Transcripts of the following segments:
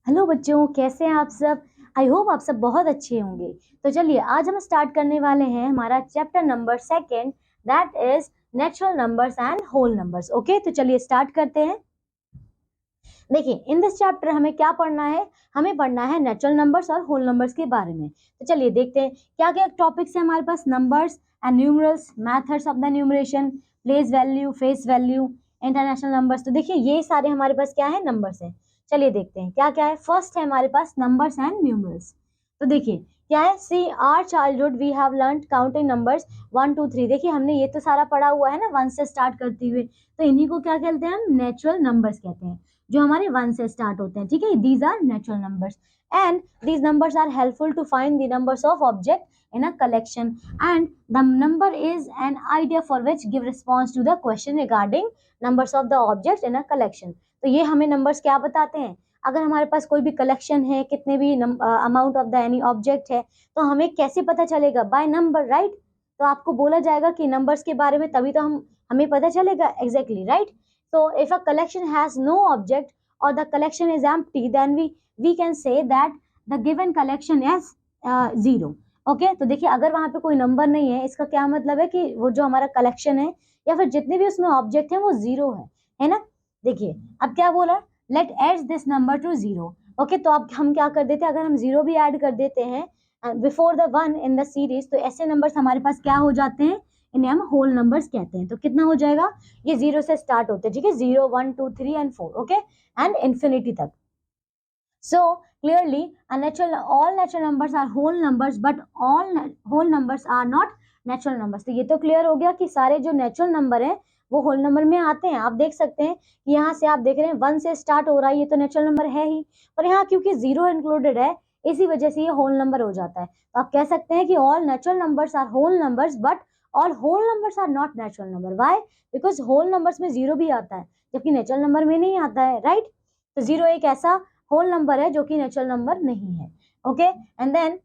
Hello बच्चों, कैसे हैं आप सब। आई होप आप सब बहुत अच्छे होंगे। तो चलिए आज हम स्टार्ट करने वाले हैं हमारा chapter number second, that is natural numbers and whole numbers. Okay, तो चलिए स्टार्ट करते हैं। देखिए, इन दिस चैप्टर हमें क्या पढ़ना है, हमें पढ़ना है नेचुरल नंबर्स और होल नंबर्स के बारे में। तो चलिए देखते हैं क्या क्या टॉपिक्स है हमारे पास। Numbers and numerals, methods of the numeration, place value, face value, international numbers. तो देखिए ये सारे हमारे पास क्या है, नंबर्स हैं। चलिए देखते हैं क्या क्या है। फर्स्ट है हमारे पास नंबर्स एंड न्यूमरल्स। तो देखिए क्या है, see our childhood we have learned counting numbers 1 2 3। देखिए हमने ये तो सारा पढ़ा हुआ है ना, 1 से स्टार्ट करते हुए। तो इन्हीं को क्या कहते हैं, हम नेचुरल नंबर्स कहते हैं, जो हमारे 1 से स्टार्ट होते हैं। ठीक है, these are natural numbers and these numbers are helpful to find the numbers of object in a collection, and the number is an idea for which give response to the question regarding numbers of the objects in a collection। तो ये हमें numbers क्या बताते हैं, अगर हमारे पास कोई भी कलेक्शन है, कितने भी amount of the any object है, तो हमें कैसे पता चलेगा, बाय नंबर, राइट। तो आपको बोला जाएगा कि नंबर्स के बारे में, तभी तो हमें पता चलेगा, exactly right. So if a collection has no object or the collection is empty, then we can say that the given collection is zero। Okay, तो देखिए अगर वहां पे कोई नंबर नहीं है, इसका क्या मतलब है कि वो जो हमारा कलेक्शन है या फिर जितने भी उसमें ऑब्जेक्ट है वो जीरो है ना। देखिए अब क्या बोला, let add this number to zero. Okay, तो अब हम क्या कर देते हैं, अगर हम जीरो भी ऐड कर देते हैं before the one in the series, तो ऐसे नंबर्स हमारे पास क्या हो जाते हैं, इन्हें हम होल नंबर्स कहते हैं। तो कितना हो जाएगा, ये जीरो से स्टार्ट होते हैं, ठीक है, 0 1 2 3 and 4, ओके, एंड इंफिनिटी तक। So clearly all natural numbers are whole numbers, but all whole numbers are not natural numbers। तो ये तो क्लियर हो गया कि सारे जो नेचुरल नंबर है वो होल नंबर में आते हैं। आप देख सकते हैं कि यहाँ से आप देख रहे हैं 1 से स्टार्ट हो रहा है, ये तो नेचुरल नंबर है ही, और यहाँ क्योंकि जीरो इंक्लूडेड है इसी वजह से ये होल नंबर हो जाता है। तो आप कह सकते हैं कि all natural numbers are whole numbers, but all whole numbers are not natural number. Why? Because whole numbers में जीरो भी आता है जबकि नेचुरल नंबर में नहीं आता है, राइट। तो जीरो एक ऐसा होल नंबर है जो कि नेचुरल नंबर नहीं है। Okay, and then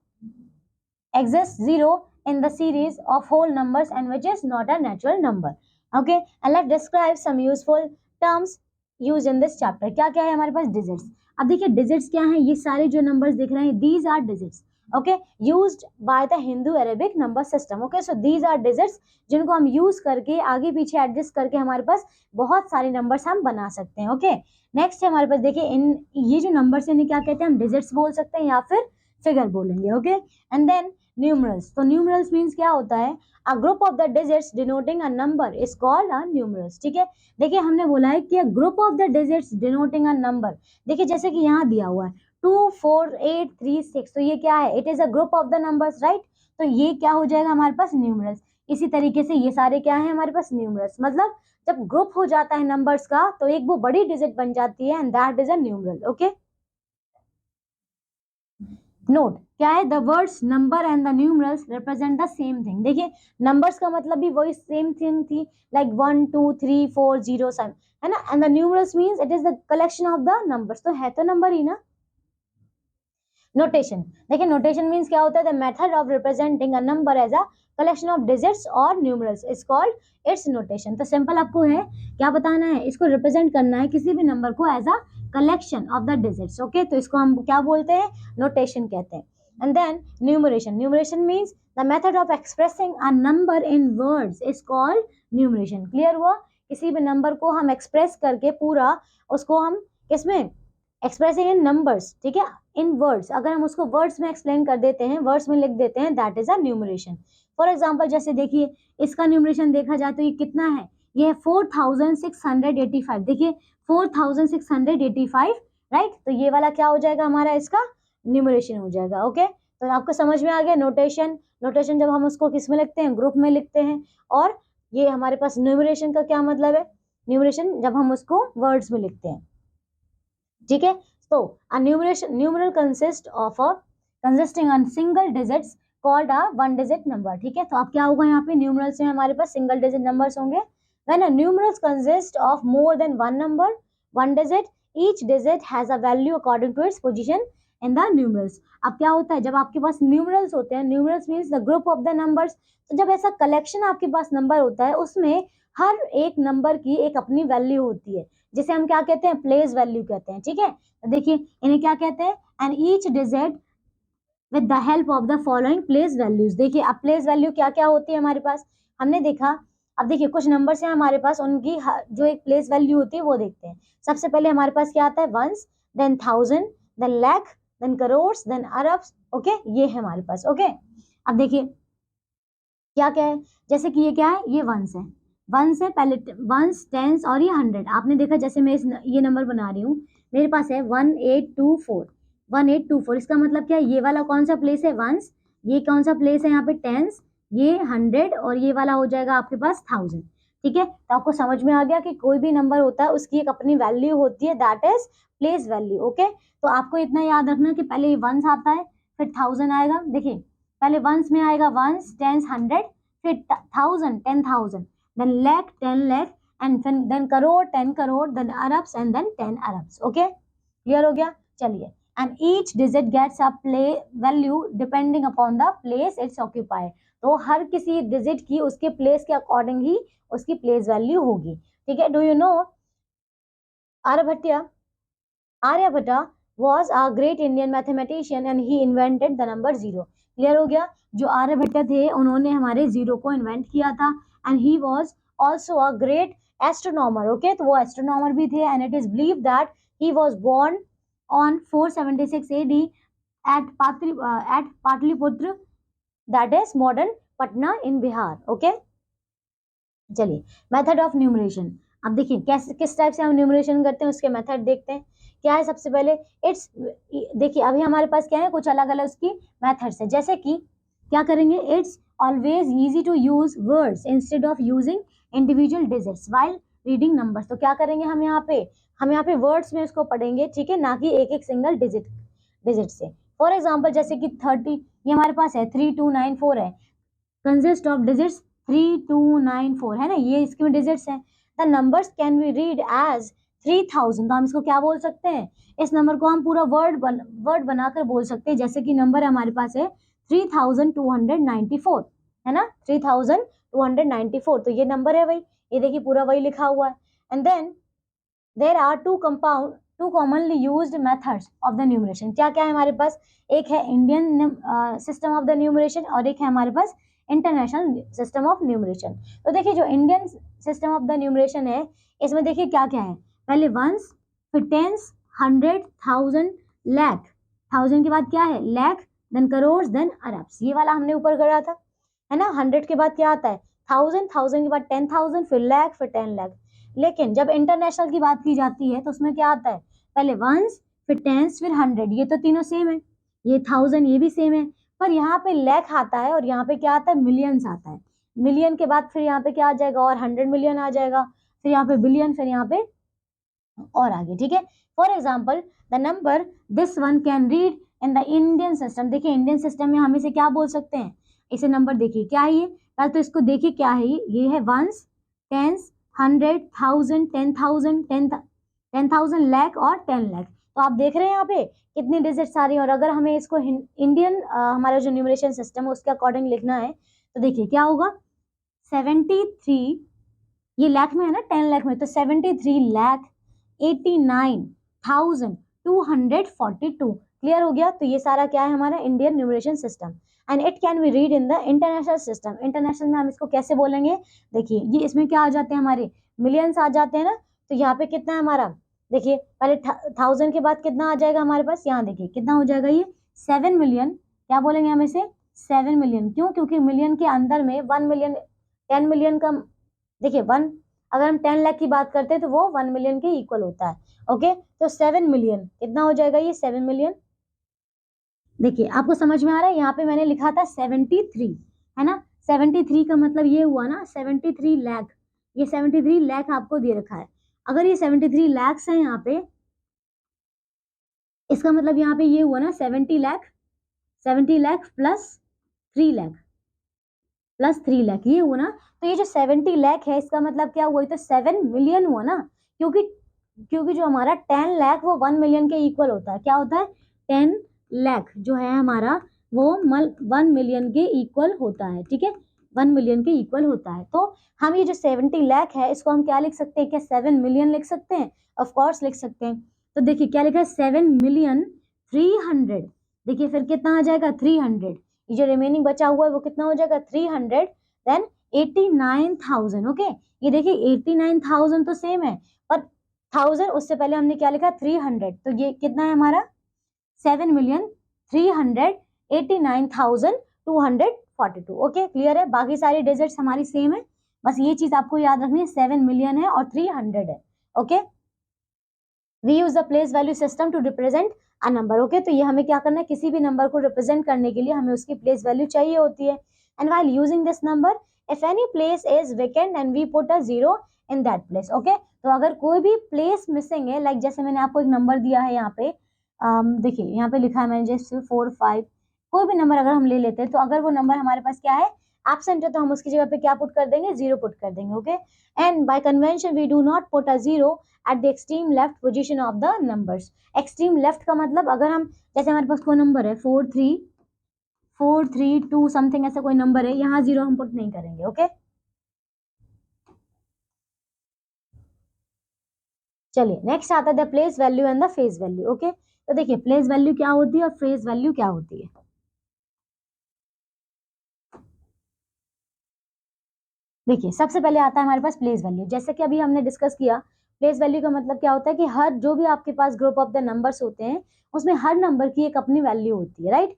exists zero in the series of whole numbers and which is not a natural number। okay, and let's describe some useful terms used in this chapter। क्या क्या है हमारे पास, digits. अब देखिए digits क्या है, ये सारे जो नंबर्स दिख रहे हैं, these are digits। Okay, used by the Hindu Arabic number system. Okay, so these are digits जिनको हम यूज करके आगे पीछे एडजस्ट करके हमारे पास बहुत सारे नंबर्स हम बना सकते हैं। ओके, नेक्स्ट है हमारे पास, देखिए इन ये जो नंबर्स इन्हें क्या कहते हैं, हम डिजिट्स बोल सकते हैं या फिर फिगर बोलेंगे। Okay, and then numerals. तो न्यूमरल्स मीन्स क्या होता है, a group of the digits denoting a number is called a numerals. ठीक है, देखिए हमने बोला है कि group of the digits denoting a number. देखिए जैसे कि यहाँ दिया हुआ है 2 4 8 3 6, तो ये क्या है, it is a group of the numbers, right. तो ये क्या हो जाएगा हमारे पास, न्यूमरल्स। इसी तरीके से ये सारे क्या है हमारे पास, न्यूमरल्स। मतलब जब ग्रुप हो जाता है नंबर्स का तो एक वो बड़ी डिजिट बन जाती है, and that is a numeral. Okay, note क्या है, the words number and the numerals represent the same thing. देखिए नंबर्स का मतलब भी वही सेम थिंग थी, लाइक 1 2 3 4 0 7, है ना। And the numerals means it is the collection of the numbers, तो है तो नंबर ही ना। नोटेशन, देखिए नोटेशन मींस क्या होता है, the method of representing a number as a collection of digits और numerals is called its notation. तो सिंपल आपको है क्या बताना है, इसको रिप्रेजेंट करना है किसी भी नंबर को as a collection of the digits. Okay, तो इसको हम क्या बोलते हैं, नोटेशन कहते हैं। And then numeration, numeration means the method of expressing a number in words is called numeration. Clear हुआ, किसी भी नंबर को हम एक्सप्रेस करके पूरा उसको हम किसमें, एक्सप्रेसिंग इन नंबर्स, ठीक है, इन वर्ड्स। अगर हम उसको वर्ड्स में एक्सप्लेन कर देते हैं, वर्ड्स में लिख देते हैं, that is a numeration. For example जैसे देखिए इसका न्यूमरेशन देखा जाए तो ये कितना है, ये है 4685। देखिए 4685, राइट। तो ये वाला क्या हो जाएगा हमारा, इसका न्यूमरेशन हो जाएगा। ओके, तो आपको समझ में आ गया नोटेशन। नोटेशन जब हम उसको किस में लिखते हैं, ग्रुप में लिखते हैं, और ये हमारे पास न्यूमरेशन का क्या मतलब है, न्यूमरेशन जब हम उसको वर्ड्स में लिखते हैं। ठीक है, so a numeral consisting on single digits called a one digit number। ठीक है, तो अब क्या होगा यहाँ पे, न्यूमरल्स में हमारे पास सिंगल डिजिट नंबर्स होंगे। when a numerals consist of more than one number, one digit, each digit has a value according to its position in the numerals। अब क्या होता है, जब आपके पास न्यूमरल्स होते हैं, numerals means the group of the numbers, तो जब ऐसा कलेक्शन आपके पास नंबर होता है उसमें हर एक नंबर की एक अपनी वैल्यू होती है। जिसे हम क्या कहते हैं, प्लेस वैल्यू कहते हैं, ठीक है। तो देखिए इन्हें क्या कहते हैं, and each digit with the help of the following place values. देखिए अब प्लेस वैल्यू क्या क्या होती है हमारे पास, हमने देखा। अब देखिए कुछ नंबर्स हैं हमारे पास, उनकी जो एक प्लेस वैल्यू होती है वो देखते हैं। सबसे पहले हमारे पास क्या आता है, ones, then thousand, then lakh, then crore, then arabs, okay, ये है हमारे पास, ओके। अब देखिए क्या क्या है, जैसे कि ये क्या है, ये वंस है, वंस है पहले, वंस, टेंस और ये हंड्रेड। आपने देखा जैसे मैं ये नंबर बना रही हूँ, मेरे पास है 1824, 1824, इसका मतलब क्या है, ये वाला कौन सा प्लेस है, वंस, ये कौन सा प्लेस है यहाँ पे, टेंस, ये हंड्रेड, और ये वाला हो जाएगा आपके पास थाउजेंड, ठीक है। तो आपको समझ में आ गया कि कोई भी नंबर होता है उसकी एक अपनी वैल्यू होती है, that is place value, okay. तो आपको इतना याद रखना कि पहले वंस आता है, फिर थाउजेंड आएगा, देखिए पहले वंस में आएगा वंस, टेंस, हंड्रेड, फिर thousand, 10,000, then lakh, 10 lakh, and then crore, 10 crore, then arabs, and then 10 arabs, okay, clear हो गया। चलिए, and each digit gets a play value depending upon the place it's occupied. तो हर किसी डिजिट की उसके प्लेस के अकॉर्डिंग ही उसकी प्लेस वैल्यू होगी, ठीक है। Do you know Aryabhata was a great Indian mathematician and he invented the number zero. Clear हो गया, जो आर्यभट्ट थे उन्होंने हमारे जीरो को इन्वेंट किया था, and he was also a great astronomer, okay, तो वो एस्ट्रोनॉमर भी थे, and it is believe that he was born on 476 AD at Pataliputra, that is modern Patna in Bihar, okay. चलिए, मेथड ऑफ न्यूमरेशन। अब देखिए कैसे, किस टाइप से हम न्यूमरेशन करते हैं उसके मेथड देखते हैं। क्या है सबसे पहले, इट्स, देखिए अभी हमारे पास क्या है, कुछ अलग अलग उसकी मेथड्स है, जैसे कि क्या करेंगे, it's always easy to use words instead of using individual digits while reading numbers. तो क्या करेंगे हम यहाँ पे वर्ड्स में इसको पढ़ेंगे, ठीक है, ना कि एक एक सिंगल डिजिट से। फॉर एग्जाम्पल जैसे कि 30, ये हमारे पास है 3294 है, कंसिस्ट ऑफ डिजिट्स 3294 है ना, ये इसके में डिजिट्स हैं। The numbers can be read as 3000, तो हम इसको क्या बोल सकते हैं, इस नंबर को हम पूरा वर्ड बनाकर बोल सकते हैं, जैसे कि नंबर हमारे पास है 3294, है ना, 3294, तो ये नंबर है भाई, ये देखिए पूरा वही लिखा हुआ है। And then there are two commonly used methods of the numeration. क्या क्या है हमारे पास, एक है Indian system of the numeration और एक है हमारे पास इंटरनेशनल सिस्टम ऑफ न्यूमरेशन। तो देखिए जो Indian system of the numeration है, इसमें देखिए क्या क्या है, पहले वंस, फिर tens, hundred, thousand, lakh, thousand के बाद क्या है, लाख, देन करोड़, देन अरब्स, ये वाला हमने ऊपर करा था, है ना। हंड्रेड के बाद क्या आता है, थाउजेंड, थाउजेंड के बाद 10,000, फिर लाख, फिर 10 लाख। लेकिन जब इंटरनेशनल की बात की जाती है तो उसमें क्या आता है, पहले वंस, फिर टेंस, फिर हंड्रेड, ये तो तीनों सेम है, ये थाउजेंड ये भी सेम है, पर यहाँ पे लाख आता है और यहाँ पे क्या आता है, मिलियंस आता है। मिलियन के बाद फिर यहाँ पे क्या आ जाएगा, और 100 मिलियन आ जाएगा, फिर यहाँ पे बिलियन, फिर यहाँ पे और आगे, ठीक है। For example the number this one can read in the Indian system. देखिए इंडियन सिस्टम में हम इसे क्या बोल सकते हैं, इसे नंबर देखिए क्या है ये, पहले तो इसको देखिए क्या है, ये है ones, tens, hundred, thousand, 10,000, 10,000, lakh और 10 लाख। तो आप देख रहे हैं यहाँ पे कितनी डिजिट्स आ रही है, और अगर हमें इसको इंडियन हमारा जो न्यूमरेशन सिस्टम है उसके अकॉर्डिंग लिखना है तो देखिए क्या होगा, 73, ये लाख में है ना, 10 लाख में, तो 73,89,242। क्लियर हो गया, तो ये सारा क्या है हमारा Indian numeration system, and it can be read in the international system. International में हम इसको कैसे बोलेंगे, देखिए ये इसमें क्या आ जाते हैं, हमारे मिलियंस आ जाते हैं ना, तो यहाँ पे कितना है हमारा, देखिए पहले थाउजेंड के बाद कितना आ जाएगा हमारे पास, यहाँ देखिए कितना हो जाएगा, ये 7 मिलियन, क्या बोलेंगे हम इसे, 7 मिलियन, क्यों, क्योंकि मिलियन के अंदर में 1 मिलियन, 10 मिलियन का, देखिए वन, अगर हम 10 लाख की बात करते हैं तो वो 1 मिलियन के इक्वल होता है, ओके। तो 7 मिलियन कितना हो जाएगा, ये 7 मिलियन। देखिए आपको समझ में आ रहा है, यहाँ पे मैंने लिखा था 73, है ना, 73 का मतलब ये हुआ ना 73 लाख, ये 73 लाख आपको दे रखा है, अगर ये 73 लाख है यहाँ पे, इसका मतलब यहाँ पे ये हुआ ना 70 लाख, 70 लाख प्लस 3 लाख ये हुआ ना, तो ये जो 70 लाख है इसका मतलब क्या हुआ, तो 7 मिलियन हुआ ना, क्योंकि क्योंकि जो हमारा 10 लाख वो 1 मिलियन के इक्वल होता है, क्या होता है, 10 लाख जो है हमारा वो 1 मिलियन के इक्वल होता है, ठीक है। 1 मिलियन के इक्वल होता है। तो हम ये जो 70 लाख है इसको हम क्या लिख सकते हैं, क्या 7 मिलियन लिख सकते हैं? ऑफ कोर्स लिख सकते हैं। तो देखिए क्या लिखा है, 7 मिलियन 300। देखिए फिर कितना आ जाएगा, 300। ये जो रिमेनिंग बचा हुआ है वो कितना हो जाएगा, 300 देन 89,000। ओके, ये देखिए 89,000 तो सेम है, पर 1000 उससे पहले हमने क्या लिखा, 300। तो ये कितना है हमारा, 7,389,242। ओके क्लियर है, बाकी सारी डिजिट्स हमारी सेम है, बस ये चीज आपको याद रखनी है, 7 मिलियन है और 300 है। Okay, we use the place value system to represent a number. Okay, तो ये हमें क्या करना है, किसी भी नंबर को रिप्रेजेंट करने के लिए हमें उसकी प्लेस वैल्यू चाहिए होती है। And while using this number, if any place is vacant and we put a zero in that place. Okay, तो अगर कोई भी प्लेस मिसिंग है, लाइक जैसे मैंने आपको एक नंबर दिया है यहाँ पे, देखिए यहाँ पे लिखा है मैंने जैसे 4 5, कोई भी नंबर अगर हम ले लेते हैं, तो अगर वो नंबर हमारे पास क्या है, एब्सेंट है, तो हम उसकी जगह पे क्या पुट कर देंगे, जीरो पुट कर देंगे। Okay, and by convention we do not put a zero at the extreme left position of the numbers. Extreme left का मतलब, अगर हम जैसे हमारे पास कोई नंबर है 432 समथिंग, ऐसा कोई नंबर है, यहाँ जीरो हम पुट नहीं करेंगे। ओके, चलिए नेक्स्ट आता है the place value and the face value. Okay, तो देखिए प्लेस वैल्यू क्या होती है और फेस वैल्यू क्या होती है। देखिए सबसे पहले आता है हमारे पास प्लेस वैल्यू। जैसे कि अभी हमने डिस्कस किया, प्लेस वैल्यू का मतलब क्या होता है कि हर जो भी आपके पास ग्रुप ऑफ द नंबर्स होते हैं, उसमें हर नंबर की एक अपनी वैल्यू होती है, राइट।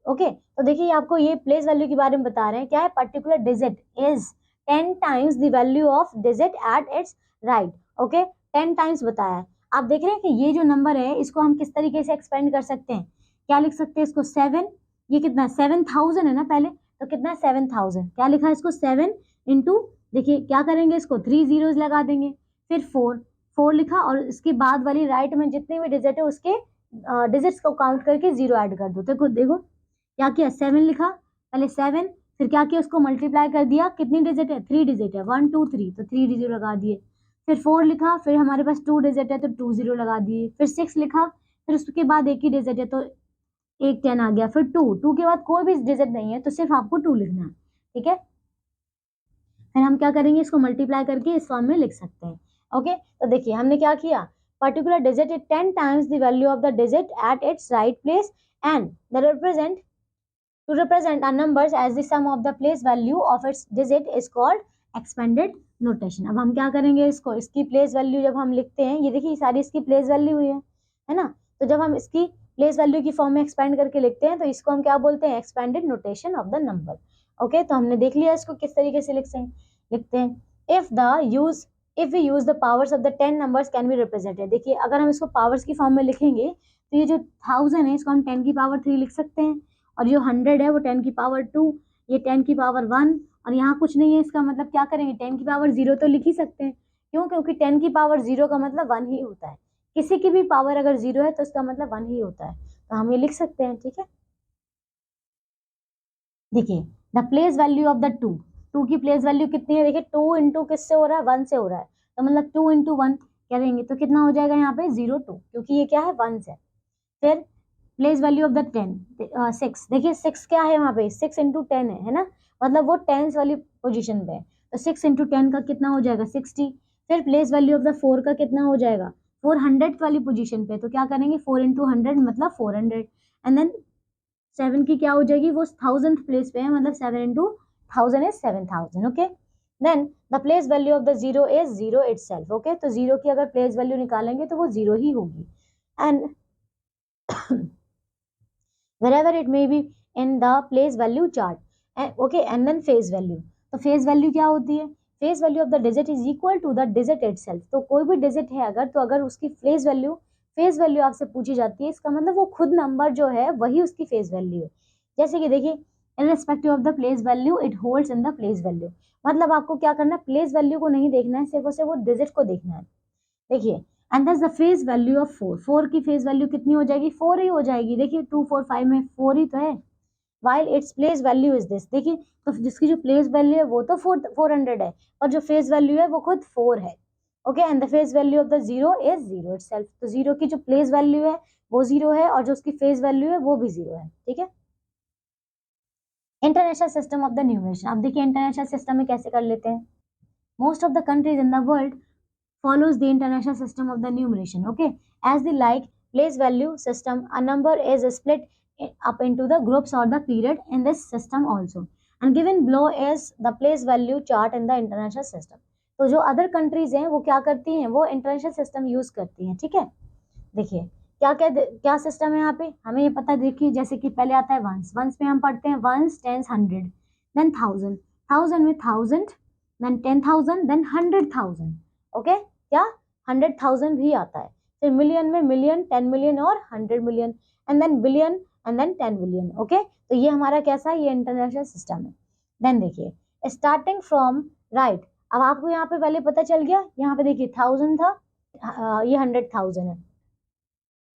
ओके, तो देखिए आपको ये प्लेस वैल्यू के बारे में बता रहे हैं, क्या है, particular digit is 10 times the value of digit at its right. Okay, 10 times बताया है। आप देख रहे हैं कि ये जो नंबर है इसको हम किस तरीके से एक्सपेंड कर सकते हैं, क्या लिख सकते हैं इसको, 7, ये कितना 7,000 है ना पहले, तो कितना 7,000, क्या लिखा है इसको, 7 इंटू, देखिए क्या करेंगे, इसको 3 जीरोज लगा देंगे, फिर 4, 4 लिखा, और इसके बाद वाली राइट में जितने भी डिजिट है उसके डिजिट्स को काउंट करके जीरो ऐड कर दो। तो खुद देखो क्या किया, 7 लिखा, पहले 7, फिर क्या किया, उसको मल्टीप्लाई कर दिया, कितनी डिजिट है, 3 डिजिट है, 1 2 3, तो 3 जीरो लगा दिए। फिर 4 लिखा, फिर हमारे पास 2 डिजिट है तो 2 जीरो लगा दिए। फिर 6 लिखा, फिर उसके बाद एक ही डिजिट है तो एक 10 आ गया। फिर 2, 2 के बाद कोई भी डिजिट नहीं है तो सिर्फ आपको 2 लिखना है, ठीक है। फिर हम क्या करेंगे, इसको मल्टीप्लाई करके इस फॉर्म में लिख सकते हैं। ओके, तो देखिए हमने क्या किया, particular digit is 10 times the value of the digit at its right place and the represent to represent our numbers as the sum of the place value of its digit is called expanded notation। अब हम क्या करेंगे, इसको, इसकी place value जब हम लिखते हैं, ये देखिए सारी इसकी प्लेस वैल्यू हुई है ना, तो जब हम इसकी प्लेस वैल्यू की फॉर्म में एक्सपेंड करके लिखते हैं तो इसको हम क्या बोलते हैं, expanded notation of the number. Okay, तो हमने देख लिया इसको किस तरीके से लिखते हैं। If we use the powers of the 10 numbers can be represented. देखिए अगर हम इसको पावर्स की फॉर्म में लिखेंगे तो ये जो 1000 है इसको हम 10 की पावर 3 लिख सकते हैं, और जो 100 है वो 10 की पावर 2, ये 10 की पावर 1, और यहाँ कुछ नहीं है, इसका मतलब क्या करेंगे, 10 की पावर 0 तो लिख ही सकते हैं। क्यों, क्योंकि 10 की पावर 0 का मतलब 1 ही होता है, किसी की भी पावर अगर 0 है तो इसका मतलब 1 ही होता है, तो हम ये लिख सकते हैं, ठीक है। देखिए द प्लेस वैल्यू ऑफ द 2, 2 की प्लेस वैल्यू कितनी है, देखिए 2 इंटू किससे हो रहा है, 1 से हो रहा है, तो मतलब 2 इंटू 1 करेंगे तो कितना हो जाएगा यहाँ पे 0 2, क्योंकि ये क्या है 1 से। फिर प्लेस वैल्यू ऑफ द 10, 6, देखिए 6 क्या है वहाँ पे, 6 इंटू 10 है ना, मतलब वो टेंस वाली पोजीशन पे है, तो 6 इंटू 10 का कितना हो जाएगा 60। फिर प्लेस वैल्यू ऑफ द 4 का कितना हो जाएगा, 400 वाली पोजीशन पे, तो क्या करेंगे 4 इंटू 100 मतलब 400, एंड देन 7 की क्या हो जाएगी, वो 1000th प्लेस पे है, मतलब 7 into 1000 is 7000। Okay, then the place value of the 0 is 0 itself. Okay, तो 0 की अगर प्लेस वैल्यू निकालेंगे तो वो 0 ही होगी, and wherever it may be in the place value chart, okay, and then phase value। तो phase value क्या होती है, phase value of the digit is equal to the digit itself। तो कोई भी digit है अगर, तो अगर उसकी phase value आपसे पूछी जाती है, इसका मतलब वो खुद नंबर जो है वही उसकी phase value है। जैसे कि देखिए irrespective of the place value it holds in the place value, मतलब आपको क्या करना है, place value को नहीं देखना है, सिर्फ और सिर्फ वो digit को देखना है। देखिए and that's the phase value of 4, 4 की फेज वैल्यू कितनी हो जाएगी, 4 ही हो जाएगी। देखिए 2 4 5 में 4 ही तो है, while its place value is this. देखिए तो जिसकी जो प्लेस वैल्यू है वो तो 400 है, और जो फेज वैल्यू है वो खुद 4 है। Okay, and the phase value of the 0 is 0 itself. तो 0 की जो प्लेस वैल्यू है वो 0 है, और जो उसकी फेज वैल्यू है वो भी 0 है, ठीक है। International system of the numeration, अब देखिए इंटरनेशनल सिस्टम में कैसे कर लेते हैं. Most of the countries in the world follows the international system of the numeration. Okay, as the like place value system, a number is split up into the groups or the period in this system also, and given below is the place value chart in the international system. तो जो other countries हैं वो क्या करती हैं, वो international system use करती हैं. ठीक है, देखिए क्या क्या क्या सिस्टम है यहाँ पे हमें ये पता है. देखिए जैसे कि पहले आता है वंस, वंस में हम पढ़ते हैं ones, tens, hundred, then thousand, thousand में थाउजेंड, देन 10,000, देन 100,000. ओके, क्या 100,000 भी आता है. फिर मिलियन में मिलियन, 10 मिलियन और 100 million, and then billion, and then 10 billion. Okay, तो ये हमारा कैसा है, ये इंटरनेशनल सिस्टम है. देन देखिए स्टार्टिंग फ्रॉम राइट, अब आपको यहाँ पे पहले पता चल गया, यहाँ पे देखिए 1000 था, ये 100,000 है.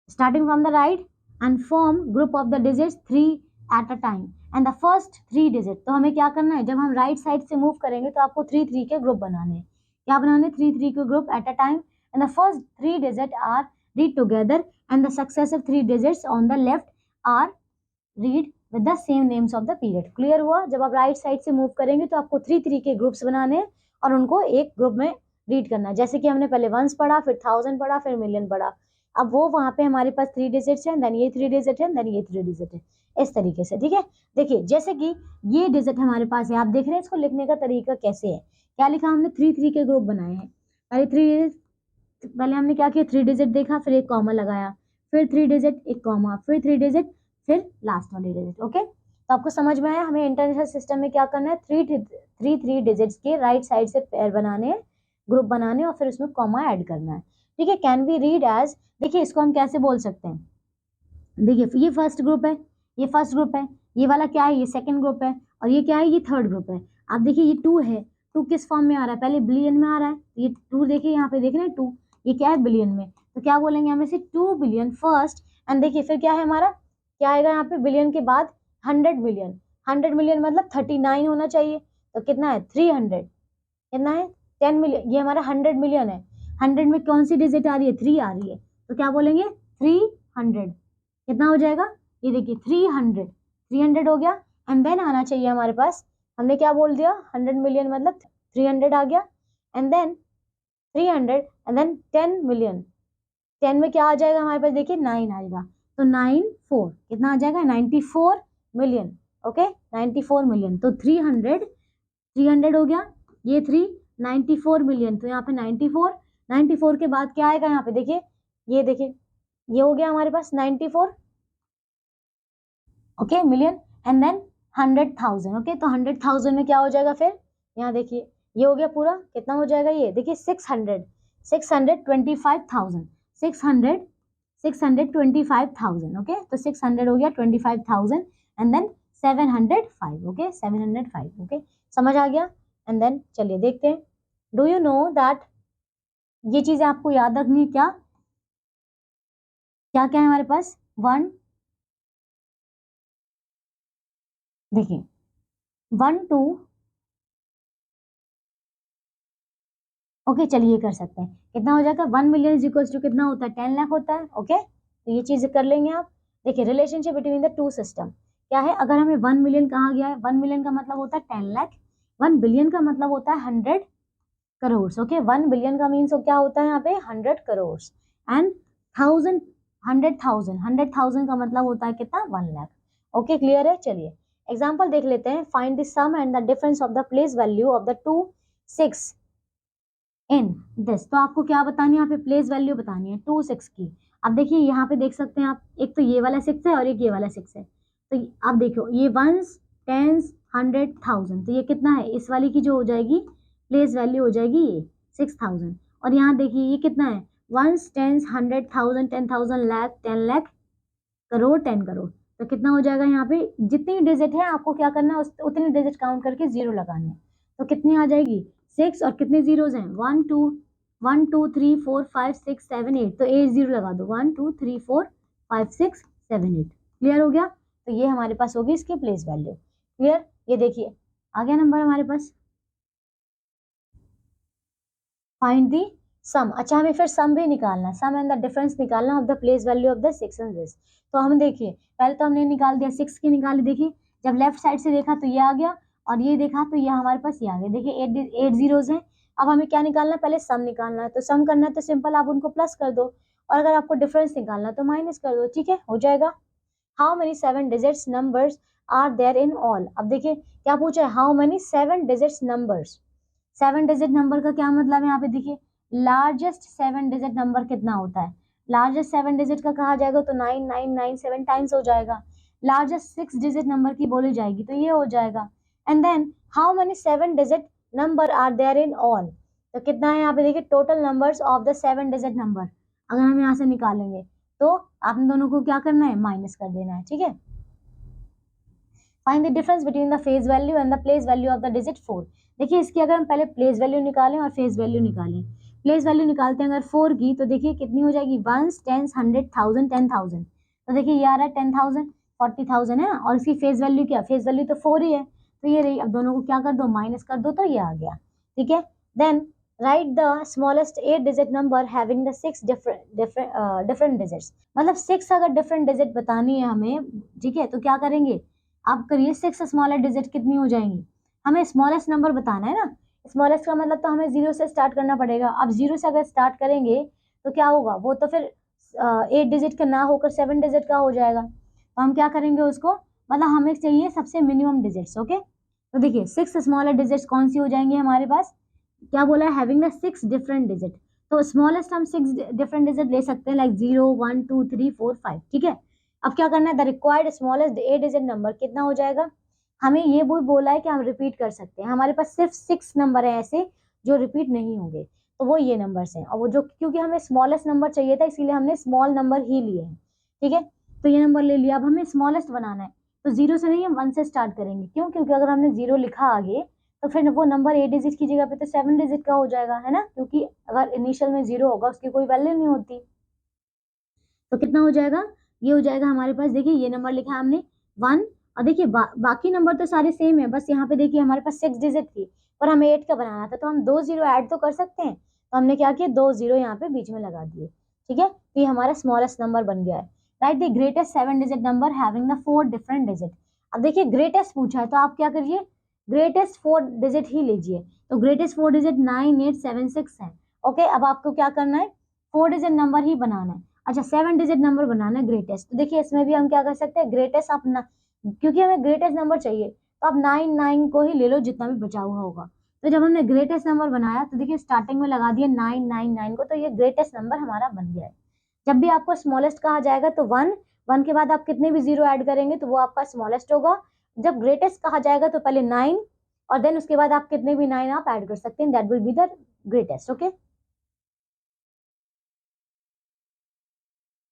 Starting from the right and form group of the digits 3 at a time and the first 3 digit. तो हमें क्या करना है, जब हम राइट साइड से मूव करेंगे तो आपको 3 के ग्रुप बनाने हैं. क्या बनाने, 3 के group at a time, and the first 3 digit are read together and the successive 3 digits on the left are read with the same names of the period. Clear हुआ. जब आप राइट साइड से move करेंगे तो आपको 3 के groups बनाने हैं और उनको एक ग्रुप में रीड करना है. जैसे कि हमने पहले वंस पढ़ा, फिर 1000 पढ़ा, फिर मिलियन पढ़ा. अब वो वहां पे हमारे पास 3 डिजिट्स हैं, देन ये 3 डिजिट है, देन ये 3 डिजिट है, इस तरीके से. ठीक है, देखिए जैसे कि ये डिजिट हमारे पास है, आप देख रहे हैं इसको लिखने का तरीका कैसे है. क्या लिखा हमने, 3 के ग्रुप बनाए हैं. पहले हमने क्या किया, 3 डिजिट देखा, फिर एक कॉमा लगाया, फिर 3 डिजिट, एक कॉमा, फिर 3 डिजिट, फिर लास्ट वाली डिजिट. ओके, तो आपको समझ में आया. हमें इंटरनेशनल सिस्टम में क्या करना है, थ्री डिजिट्स के राइट साइड से पेयर बनाने हैं, ग्रुप बनाने, और फिर उसमें कॉमा ऐड करना है. ठीक है, कैन बी रीड एज, देखिए इसको हम कैसे बोल सकते हैं. देखिए ये फर्स्ट ग्रुप है, ये फर्स्ट ग्रुप है, ये वाला क्या है, ये सेकंड ग्रुप है, और ये क्या है, ये थर्ड ग्रुप है. आप देखिए ये 2 है, 2 किस फॉर्म में आ रहा है, पहले बिलियन में आ रहा है. ये 2 देखिए यहाँ पे देख रहे हैं 2, ये क्या है, बिलियन में. तो क्या बोलेंगे हमें से, 2 बिलियन फर्स्ट. एंड देखिए फिर क्या है हमारा, क्या आएगा यहाँ पे, बिलियन के बाद 100 मिलियन. 100 मिलियन मतलब 39 होना चाहिए. तो कितना है, 300. कितना है, 10 मिलियन. ये हमारा 100 मिलियन है. 100 में कौन सी डिजिट आ रही है, 3 आ रही है. तो क्या बोलेंगे, 300. कितना हो जाएगा, ये देखिए 300 हो गया. एंड देन आना चाहिए हमारे पास, हमने क्या बोल दिया, 100 मिलियन मतलब 300 आ गया. And then 300 and then 10 million. 10 में क्या आ जाएगा हमारे पास, देखिए 9 आएगा. तो 94 कितना आ जाएगा, 94 मिलियन. Okay, 94 million. तो 300 हो गया, ये 3, 94 मिलियन. तो यहाँ पे 94 के बाद क्या आएगा यहाँ पे, देखिए ये देखिए ये हो गया हमारे पास 94. Okay, million. And then 100,000. Okay, तो 100,000 में क्या हो जाएगा फिर, यहाँ देखिए ये हो गया पूरा, कितना हो जाएगा, ये देखिए 625,000. 625,000. ओके, तो 600 हो गया, 25,000, एंड देन 705. ओके, 705. ओके, समझ आ गया. एंड देन चलिए देखते हैं, डू यू नो दैट, ये चीजें आपको याद रखनी है. क्या क्या क्या है हमारे पास, 1, देखिए 1 2. ओके, चलिए ये कर सकते हैं, कितना हो जाएगा, 1 मिलियन इज इक्वल टू कितना होता है, 10 लाख होता है. ओके, तो ये चीजें कर लेंगे आप. देखिए relationship between the two system क्या है, अगर हमें 1 मिलियन कहा गया है, 1 मिलियन का मतलब होता है 10 लाख, 1 बिलियन का मतलब होता है 100 करोड़. ओके, 1 बिलियन का मीन्स क्या होता है यहाँ पे, 100 करोड़. एंड 1000, 100,000 का मतलब होता है कितना, 1 लाख. ओके, क्लियर है. चलिए एग्जाम्पल देख लेते हैं. Find the sum and the difference of the place value of द 2 6 इन दिस. तो आपको क्या बतानी है यहाँ पे, प्लेस वैल्यू बतानी है 2 6 की. अब देखिए यहाँ पे देख सकते हैं आप, एक तो ये वाला 6 है और एक ये वाला 6 है. तो आप देखो ये वंस, टेंस, 100,000, तो ये कितना है, इस वाली की जो हो जाएगी प्लेस वैल्यू हो जाएगी ये 6,000. और यहाँ देखिए ये कितना है, वंस, टेंस, 100,000, 10,000, लाख, 10 लाख, करोड़, 10 करोड़. तो कितना हो जाएगा, यहाँ पे जितनी डिजिट है आपको क्या करना है, उतनी डिजिट काउंट करके जीरो लगाने हैं. तो कितनी आ जाएगी, 6, और कितने जीरोज हैं, 1 2 1 2 3 4 5 6 7 8. तो 8 जीरो लगा दो, 1 2 3 4 5 6 7 8. क्लियर हो गया. तो ये हमारे पास होगी इसकी प्लेस वैल्यू. क्लियर. ये देखिए आ गया नंबर हमारे पास. फाइंड दी सम. अच्छा हमें फिर सम भी निकालना है, सम एंड द डिफरेंस निकालना of the place value of the 6 and this. तो हम देखिए पहले तो हमने निकाल दिया 6 की निकाली. देखिए जब लेफ्ट साइड से देखा तो ये आ गया, और ये देखा तो ये हमारे पास ये आ गया। देखिए 8 जीरोज हैं। अब हमें क्या निकालना है, पहले सम निकालना है। तो सम करना है तो सिंपल आप उनको प्लस कर दो, और अगर आपको डिफरेंस निकालना है तो माइनस कर दो। ठीक है, हो जाएगा। How many 7 digits numbers are there in all. अब देखिए क्या पूछा है, how many 7 digits numbers. 7 digit number का क्या मतलब है, यहाँ पे देखिए लार्जेस्ट 7 डिजिट नंबर कितना होता है। लार्जेस्ट 7 डिजिट का कहा जाएगा तो 9997 टाइम्स हो जाएगा। लार्जेस्ट 6 डिजिट नंबर की बोली जाएगी तो ये हो जाएगा। And then how many 7 digit number are there in all. तो कितना है यहाँ पे देखिए, total numbers of the 7 digit number अगर हम यहाँ से निकालेंगे तो आपने दोनों को क्या करना है, माइनस कर देना है। ठीक है, find the difference between the face value and the place value of the digit 4। देखिए इसकी अगर हम पहले प्लेस वैल्यू निकालें और फेस वैल्यू निकालें। प्लेस वैल्यू निकालते हैं अगर 4 की, तो देखिए कितनी हो जाएगी, 1 10 100 1000 10,000। तो देखिए ये आ रहा है 10,000 40,000 है, और इसकी फेस वैल्यू क्या, फेस वैल्यू तो 4 ही है, तो ये रही। अब दोनों को क्या कर दो, माइनस कर दो, तो ये आ गया। ठीक है, then write the smallest 8 digit number having the 6 different digits. मतलब 6 अगर डिफरेंट डिजिट बतानी है हमें, ठीक है, तो क्या करेंगे, आप करिए 6 स्मॉलेस्ट डिजिट कितनी हो जाएंगी, हमें स्मॉलेस्ट नंबर बताना है ना। स्मॉलेस्ट का मतलब तो हमें 0 से स्टार्ट करना पड़ेगा। अब 0 से अगर स्टार्ट करेंगे तो क्या होगा, वो तो फिर 8 डिजिट का ना होकर 7 डिजिट का हो जाएगा। तो हम क्या करेंगे उसको, मतलब हमें चाहिए सबसे मिनिमम डिजिट्स। ओके, तो देखिए 6 स्मॉलेस्ट डिजिट्स कौन सी हो जाएंगी हमारे पास, क्या बोला है, हैविंग द 6 डिफरेंट डिजिट। तो स्मॉलेस्ट हम 6 डिफरेंट डिजिट ले सकते हैं, लाइक 0 1 2 3 4 5। ठीक है, अब क्या करना है, the required smallest 8 digit number कितना हो जाएगा। हमें ये भी बोला है कि हम रिपीट कर सकते हैं, हमारे पास सिर्फ 6 नंबर है ऐसे जो रिपीट नहीं होंगे, तो वो ये नंबर्स हैं। और वो जो, क्योंकि हमें स्मॉलेस्ट नंबर चाहिए था इसीलिए हमने स्मॉल नंबर ही लिए हैं। ठीक है, तो ये नंबर ले लिया। अब हमें स्मॉलेस्ट बनाना है, तो 0 से नहीं, हम 1 से स्टार्ट करेंगे। क्यों, क्योंकि अगर हमने 0 लिखा आगे तो फिर वो नंबर 8 डिजिट की जगह पे तो 7 डिजिट का हो जाएगा, है ना, क्योंकि अगर इनिशियल में 0 होगा उसकी कोई वैल्यू नहीं होती। तो कितना हो जाएगा, ये हो जाएगा हमारे पास, देखिए ये नंबर लिखा है हमने 1। और देखिए बाकी नंबर तो सारे सेम है, बस यहाँ पे देखिए हमारे पास 6 डिजिट थी और हमें 8 का बनाना था, तो हम 2 जीरो ऐड तो कर सकते हैं। तो हमने क्या किया, 2 जीरो यहाँ पे बीच में लगा दिए। ठीक है, तो ये हमारा स्मॉलेस्ट नंबर बन गया है। Right the greatest 7 digit number having the 4 different digit. अब देखिए ग्रेटेस्ट पूछा है तो आप क्या करिए, ग्रेटेस्ट 4 डिजिट ही लीजिए। तो ग्रेटेस्ट 4 डिजिट 9876 है। ओके, अब आपको क्या करना है, 4 डिजिट नंबर ही बनाना है। अच्छा, 7 डिजिट नंबर बनाना है ग्रेटेस्ट। तो देखिए इसमें भी हम क्या कर सकते हैं, ग्रेटेस्ट अपना, क्योंकि हमें ग्रेटेस्ट नंबर चाहिए तो आप 9 को ही ले लो जितना भी बचा हुआ होगा। तो जब हमने ग्रेटेस्ट नंबर बनाया तो देखिए स्टार्टिंग में लगा दिया 999 को, तो ये ग्रेटेस्ट नंबर हमारा बन गया है। जब भी आपको स्मॉलेस्ट कहा जाएगा तो 1 के बाद आप कितने भी जीरो ऐड करेंगे तो वो आपका स्मॉलेस्ट होगा। जब ग्रेटेस्ट कहा जाएगा तो पहले 9 और देन उसके बाद आप कितने भी 9 आप ऐड कर सकते हैं, that will be the greatest. Okay,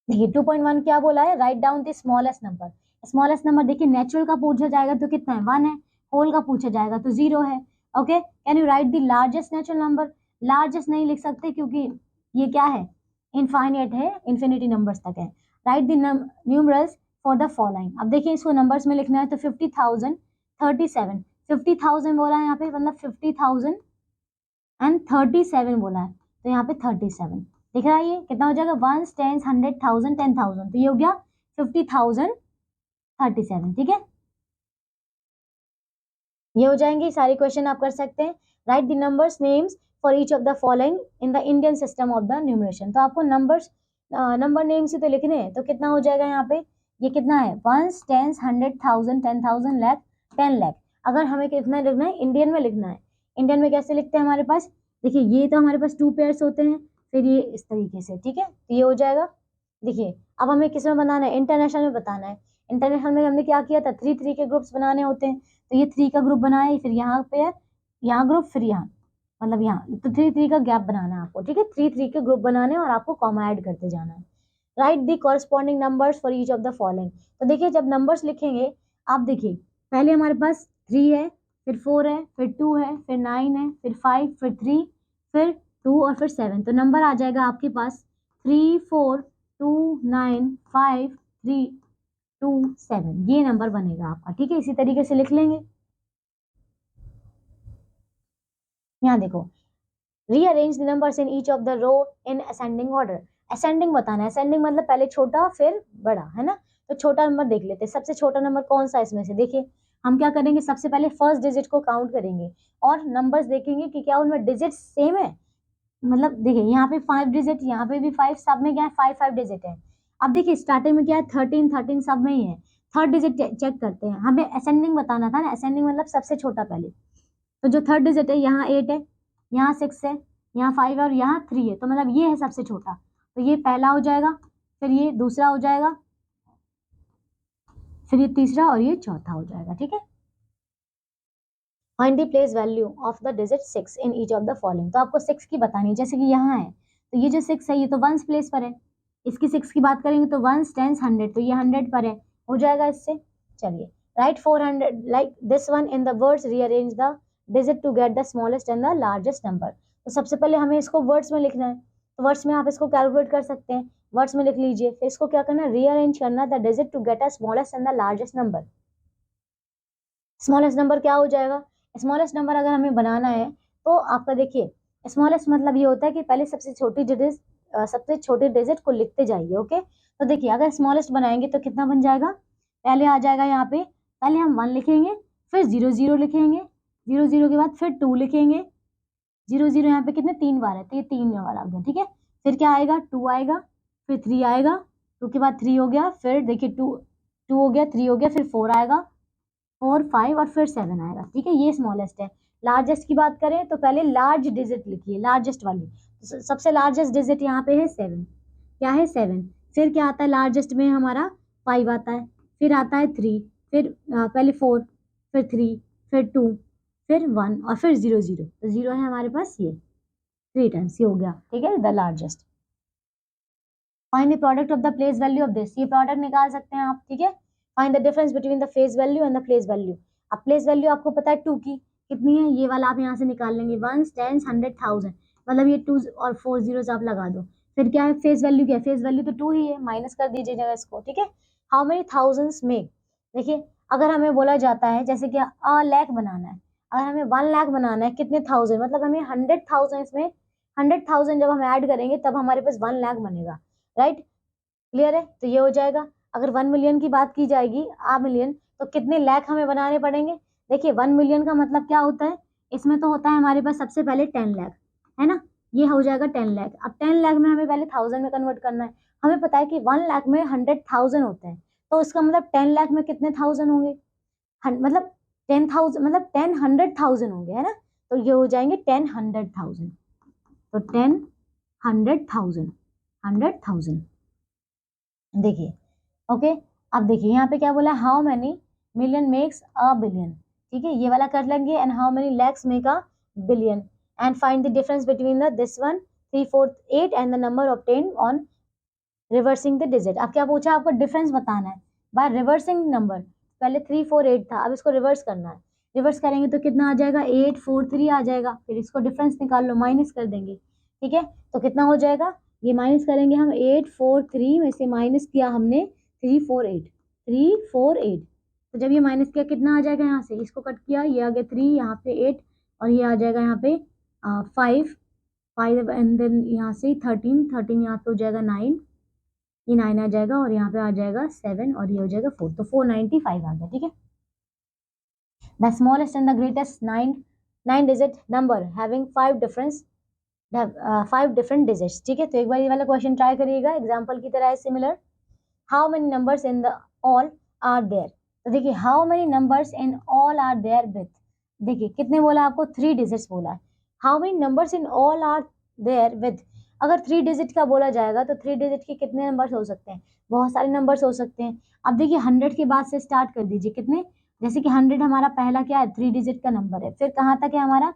देखिए 2.1 क्या बोला है, right down the smallest number. Smallest number देखिए नेचुरल का पूछा जाएगा तो कितना है, 1 है। होल का पूछा जाएगा तो 0 है। Okay, can you right the largest natural number. Largest नहीं लिख सकते क्योंकि ये क्या है, इनफाइनाइट है, इन्फिनिटी नंबर्स तक है। Right the numerals for the following. अब देखिए इसको नंबर्स में लिखना है तो 50,000 37, 50,000 बोला है यहाँ पे, मतलब 50,000 एंड 37 बोला है, तो यहाँ पे 37 दिख रहा है। ये कितना हो जाएगा, 1 10 100 1000 10,000, तो ये हो गया 50,000 37। ठीक है, ये हो जाएंगे सारे क्वेश्चन आप कर सकते हैं। Right the numbers names for each of the following in the Indian system of the numeration. तो आपको नंबर्स नंबर नेम से तो लिखने हैं, तो कितना हो जाएगा यहाँ पे, ये कितना है, 1 10 100 1000 10,000 लाख 10 लाख। अगर हमें कितना लिखना है, इंडियन में लिखना है। इंडियन में कैसे लिखते हैं हमारे पास, देखिए ये तो हमारे पास 2 पेयर्स होते हैं, फिर ये इस तरीके से। ठीक है, तो ये हो जाएगा। देखिए अब हमें किस में बनाना है, इंटरनेशनल में बताना है। इंटरनेशनल में हमने क्या किया था, 3 के ग्रुप्स बनाने होते हैं, तो ये 3 का ग्रुप बनाया, फिर यहाँ पे है, यहाँ ग्रुप, फिर यहाँ, मतलब यहाँ, तो 3 का गैप बनाना है आपको। ठीक है, 3 के ग्रुप बनाने हैं और आपको कॉमा ऐड करते जाना है। Right the corresponding numbers for each of the following. तो देखिए जब नंबर्स लिखेंगे, आप देखिए पहले हमारे पास 3 है, फिर 4 है, फिर 2 है, फिर 9 है, फिर 5, फिर 3, फिर 2 और फिर 7। तो नंबर आ जाएगा आपके पास 3 4 2 9 5 3 2 7, ये नंबर बनेगा आपका। ठीक है, इसी तरीके से लिख लेंगे। यहाँ देखो, rearrange the numbers in each of the row in ascending order. Ascending बताना है, असेंडिंग मतलब पहले छोटा फिर बड़ा, है ना। तो छोटा नंबर देख लेते हैं, सबसे छोटा नंबर कौन सा इसमें से। देखिए हम क्या करेंगे, सबसे पहले फर्स्ट डिजिट को काउंट करेंगे और नंबर्स देखेंगे कि क्या उनमें डिजिट सेम है। मतलब देखिए यहाँ पे 5 डिजिट, यहाँ पे भी 5, सब में क्या है 5 5 डिजिट है। अब देखिए स्टार्टिंग में क्या है 13 13 सब में ही है। थर्ड डिजिट चेक करते हैं, हमें असेंडिंग बताना था ना, असेंडिंग मतलब सबसे छोटा पहले। तो जो थर्ड डिजिट है यहाँ 8 है, यहाँ 6 है, यहाँ 5 है और यहाँ 3 है, तो मतलब ये है सबसे छोटा। तो ये पहला हो जाएगा, फिर ये दूसरा हो जाएगा, फिर ये तीसरा और ये चौथा हो जाएगा। ठीक है, find the place value of the digit 6 in each of the following. तो आपको 6 की बतानी है, जैसे कि यहाँ है तो ये जो 6 है ये तो वंस प्लेस पर है। इसकी 6 की बात करेंगे तो वंस टेंस 100, तो ये 100 पर है, हो जाएगा इससे। चलिए write 400 like this one in the words, rearrange the digit to get the smallest and the largest number. तो सबसे पहले हमें इसको वर्ड्स में लिखना है, तो वर्ड्स में आप इसको कैलकुलेट कर सकते हैं, वर्ड्स में लिख लीजिए। फिर इसको क्या करना है, रीअरेंज करना the digit to get a smallest and the largest number. Smallest number क्या हो जाएगा, स्मॉलेस्ट नंबर अगर हमें बनाना है तो आपका देखिए स्मॉलेस्ट मतलब ये होता है कि पहले सबसे छोटी डिजिट को लिखते जाइए। ओके, तो देखिए अगर स्मॉलेस्ट बनाएंगे तो कितना बन जाएगा, पहले आ जाएगा यहाँ पे, पहले हम 1 लिखेंगे, फिर 0 0 लिखेंगे, 0 0 के बाद फिर 2 लिखेंगे, 0 0 यहाँ पे कितने 3 बार है, तो ये 3 बार आ गया। ठीक है, फिर क्या आएगा 2 आएगा, फिर 3 आएगा, 2 के बाद 3 हो गया, फिर देखिए 2 2 हो गया, 3 हो गया, फिर 4 आएगा, 4 5 और फिर 7 आएगा। ठीक है, ये स्मॉलेस्ट है। लार्जेस्ट की बात करें तो पहले लार्ज डिजिट लिखिए, लार्जेस्ट वाली। तो सबसे लार्जेस्ट डिजिट यहाँ पे है 7, क्या है 7। फिर क्या आता है लार्जेस्ट में हमारा 5 आता है, फिर आता है 3, फिर पहले 4, फिर 3, फिर 2, फिर 1 और फिर 0 0, तो 0 है हमारे पास ये 3 टाइम्स, ये हो गया। ठीक है, the largest. Find the product of the place value of this, ये प्रोडक्ट निकाल सकते हैं आप। ठीक है, find the difference between the face value and the place value. अब प्लेस वैल्यू आपको पता है 2 की कितनी है, ये वाला आप यहाँ से निकाल लेंगे, 1 10 100 1000, मतलब ये 2 और 4 जीरोस आप लगा दो। फिर क्या है फेस वैल्यू, क्या है फेस वैल्यू तो 2 ही है, माइनस कर दीजिएगा इसको। ठीक है, हाउ मेनी थाउजेंड्स मेक, देखिए अगर हमें बोला जाता है जैसे कि लाख बनाना है, अगर हमें 1 लाख बनाना है कितने थाउजेंड, मतलब हमें 100,000 इसमें 100,000 जब हम ऐड करेंगे तब हमारे पास 1 लाख बनेगा। राइट, क्लियर है, तो ये हो जाएगा। अगर 1 मिलियन की बात की जाएगी, आ मिलियन, तो कितने लाख हमें बनाने पड़ेंगे। देखिए 1 मिलियन का मतलब क्या होता है, इसमें तो होता है हमारे पास सबसे पहले 10 लाख, है ना, ये हो जाएगा 10 लाख। अब 10 लाख में हमें पहले 1000 में कन्वर्ट करना है, हमें पता है कि 1 लाख में 100,000 होते हैं, तो इसका मतलब 10 लाख में कितने थाउजेंड होंगे, मतलब 10,000 मतलब 10 100,000 होंगे, है ना, तो ये हो जाएंगे 10 100,000, तो 10 100,000 100,000। देखिए ओके, अब देखिए यहाँ पे क्या बोला, how many million makes a billion. ठीक है, ये वाला कर लेंगे, and how many lakhs make a billion, and find the difference between the this one 3 4 8 and the number obtain on reversing the digit. अब क्या पूछा, आपको डिफरेंस बताना है बाय रिवर्सिंग नंबर। पहले 3 4 8 था, अब इसको रिवर्स करना है, रिवर्स करेंगे तो कितना आ जाएगा 8 4 3 आ जाएगा, फिर इसको डिफरेंस निकाल लो, माइनस कर देंगे। ठीक है, तो कितना हो जाएगा, ये माइनस करेंगे हम, 8 4 3 में से माइनस किया हमने 3 4 8, 3 4 8, तो जब ये माइनस किया कितना आ जाएगा, यहाँ से इसको कट किया, ये आ गया 3, यहाँ पे 8 और ये आ जाएगा यहाँ पे 5 5 एंड देन यहाँ से 13 13, यहाँ पे हो जाएगा 9, ये 9 आ जाएगा और यहाँ पे आ जाएगा 7 और ये हो जाएगा 4, तो 495 आ गया। ठीक है, the smallest and the greatest nine digit number having 5 different digits. ठीक है, तो एक बार ये वाला क्वेश्चन ट्राई करिएगा, एग्जाम्पल की तरह है similar. How many numbers in the all are there, तो देखिए how many numbers in all are there with, देखिए कितने बोला आपको 3 डिजिट्स बोला है। How many numbers in all are there with, अगर 3 डिजिट का बोला जाएगा तो 3 डिजिट के कितने नंबर्स हो सकते हैं, बहुत सारे नंबर्स हो सकते हैं। अब देखिए 100 के बाद से स्टार्ट कर दीजिए, कितने, जैसे कि 100 हमारा पहला क्या है 3 डिजिट का नंबर है, फिर कहाँ तक है हमारा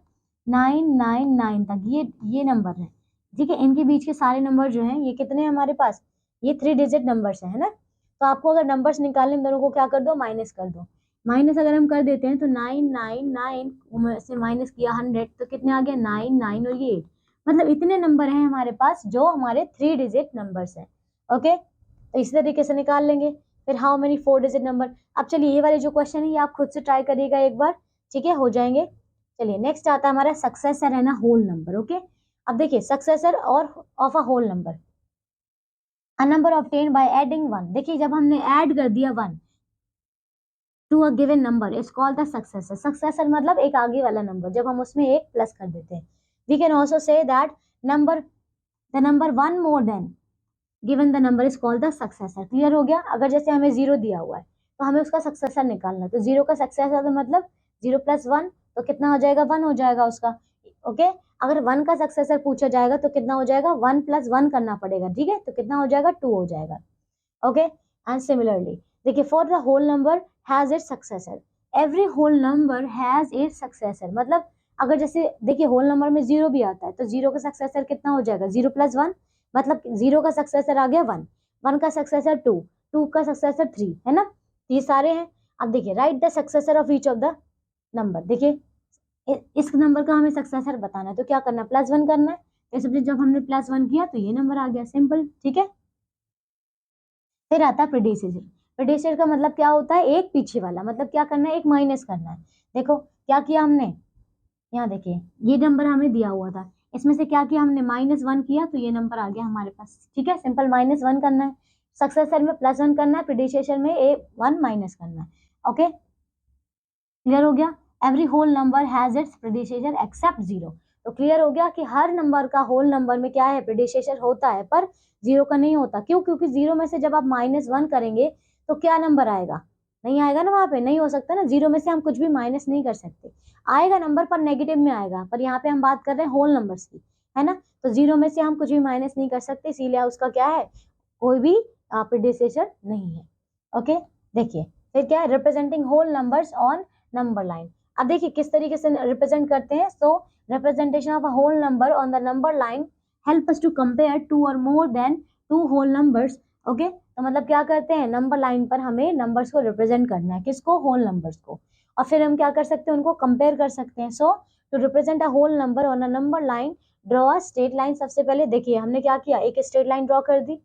999 तक, ये नंबर है। ठीक है, इनके बीच के सारे नंबर जो हैं ये कितने हैं हमारे पास, ये 3 डिजिट नंबर्स है ना। तो आपको अगर नंबर्स निकालने, दोनों को क्या कर दो, माइनस कर दो। माइनस अगर हम कर देते हैं तो 999 से माइनस किया 100, तो कितने आ गया 9 9 और ये 8, मतलब इतने नंबर हैं हमारे पास जो हमारे 3 डिजिट नंबर्स हैं। ओके, तो इसी तरीके से निकाल लेंगे। फिर हाउ मेनी 4 डिजिट नंबर। अब चलिए ये वाले जो क्वेश्चन है ये आप खुद से ट्राई करिएगा एक बार, ठीक है, हो जाएंगे। चलिए नेक्स्ट आता है हमारा सक्सेसर है ना होल नंबर। ओके, अब देखिए सक्सेसर और of a whole number, a number obtain by adding 1, देखिए जब हमने ऐड कर दिया 1 to a given number is called the successor. Successor मतलब एक आगे वाला नंबर, जब हम उसमें एक प्लस कर देते हैं। We can also say that number the number 1 more than given the number is called the successor. Clear हो गया? अगर जैसे हमें 0 दिया हुआ है तो हमें उसका सक्सेसर निकालना है, तो 0 का सक्सेसर मतलब 0 प्लस 1 तो कितना हो जाएगा? 1 हो जाएगा उसका। ओके, अगर 1 का सक्सेसर पूछा जाएगा तो कितना हो जाएगा? 1 प्लस 1 करना पड़ेगा, ठीक है, तो कितना हो जाएगा? 2 हो जाएगा। ओके, एंड सिमिलरली देखिए for the whole number has its successor, every whole number has its successor. मतलब अगर जैसे देखिए होल नंबर में 0 भी आता है तो 0 का सक्सेसर कितना हो जाएगा? 0 प्लस 1 मतलब 0 का सक्सेसर आ गया 1, 1 का सक्सेसर 2, 2 का सक्सेसर 3, है ना? ये सारे हैं। अब देखिए right the successor of each of the number. देखिए इस नंबर का हमें सक्सेसर बताना है तो क्या करना है? प्लस 1 करना है। जैसे जब हमने प्लस 1 किया तो ये नंबर आ गया, सिंपल, ठीक है। फिर आता है प्रेडिसेसर। प्रेडिसेसर का मतलब क्या होता है? एक पीछे वाला, मतलब क्या करना है? एक माइनस करना है। देखो क्या किया हमने, यहाँ देखिए ये नंबर हमें दिया हुआ था, इसमें से क्या किया हमने? -1 किया तो ये नंबर आ गया हमारे पास, ठीक है, सिंपल -1 करना है। सक्सेसर में +1 करना है, प्रेडिसेसर में 1 माइनस करना है। ओके, क्लियर हो गया? Every whole number has its predecessor except 0। तो क्लियर हो गया कि हर नंबर का होल नंबर में क्या है? प्रेडिसेसर होता है, पर 0 का नहीं होता। क्यों? क्योंकि 0 में से जब आप -1 करेंगे तो क्या नंबर आएगा? नहीं आएगा ना, वहां पे नहीं हो सकता ना, 0 में से हम कुछ भी माइनस नहीं कर सकते। आएगा नंबर पर नेगेटिव में आएगा, पर यहाँ पे हम बात कर रहे हैं होल नंबर्स की, है ना? तो 0 में से हम कुछ भी माइनस नहीं कर सकते, इसीलिए उसका क्या है? कोई भी प्रेडिसेसर नहीं है। ओके, देखिए फिर क्या है? Representing whole numbers on number line. अब देखिए किस तरीके से रिप्रेजेंट करते हैं। So representation of a whole number on the number line help us to compare two और more than two whole numbers. Okay, तो मतलब क्या करते हैं? नंबर लाइन पर हमें नंबर्स को रिप्रेजेंट करना है, किसको? होल नंबर्स को। और फिर हम क्या कर सकते हैं? उनको कंपेयर कर सकते हैं। So to represent a whole number on a number line draw a straight line. सबसे पहले देखिए हमने क्या किया? एक स्ट्रेट लाइन ड्रॉ कर दी।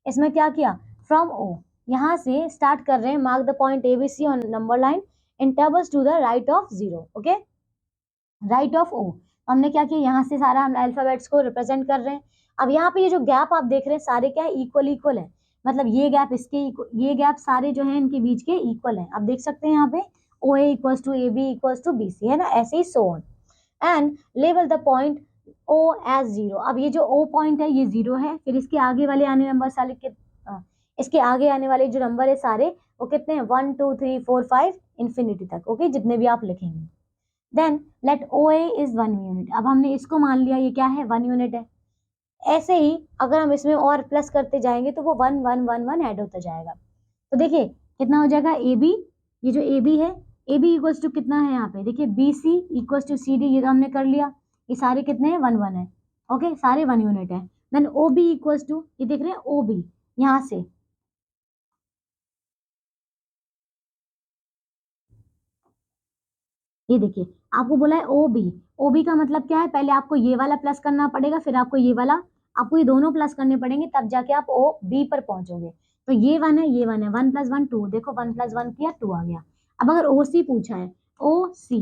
इसमें क्या किया? फ्रॉम ओ, यहाँ से स्टार्ट कर रहे हैं, mark the point ABC on number line intervals to the right of 0। Okay, right of O, हमने क्या किया? यहाँ से सारा हम अल्फाबेट्स को रिप्रेजेंट कर रहे हैं। अब यहाँ पे ये जो गैप आप देख रहे हैं सारे क्या है? इक्वल इक्वल है, मतलब ये गैप इसके ये गैप सारे जो है इनके बीच के इक्वल है। आप देख सकते हैं यहाँ पे OA equals to AB equals to BC, है ना? ऐसे ही सो ऑन एंड लेवल द पॉइंट O एज 0। अब ये जो O पॉइंट है ये 0 है, फिर इसके आगे वाले आने नंबर सारे इसके आगे आने वाले जो नंबर है सारे वो कितने हैं? 1 2 3 4 5 इंफिनिटी तक। ओके, जितने भी आप लिखेंगे। Then let OA is 1 unit. अब हमने इसको मान लिया ये क्या है? 1 यूनिट है। ऐसे ही अगर हम इसमें और प्लस करते जाएंगे तो वो 1 1 1 1 ऐड होता जाएगा। तो देखिए कितना हो जाएगा? AB, ये जो AB है, AB इक्वल्स टू कितना है? यहाँ पे देखिए BC इक्वल्स टू CD, ये हमने कर लिया। ये सारे कितने हैं? 1 1 है। ओके, सारे 1 यूनिट है। देन OB इक्वल्स टू, ये देख रहे हैं OB, यहाँ से ये देखिए आपको बोला है OB। OB का मतलब क्या है? पहले आपको ये वाला प्लस करना पड़ेगा, फिर आपको ये वाला, आपको ये दोनों प्लस करने पड़ेंगे, तब जाके आप OB पर पहुंचोगे। तो ये 1 है, ये 1 है, 1 + 1 2, देखो 1 + 1 किया 2 आ गया। अब अगर OC पूछा है, OC,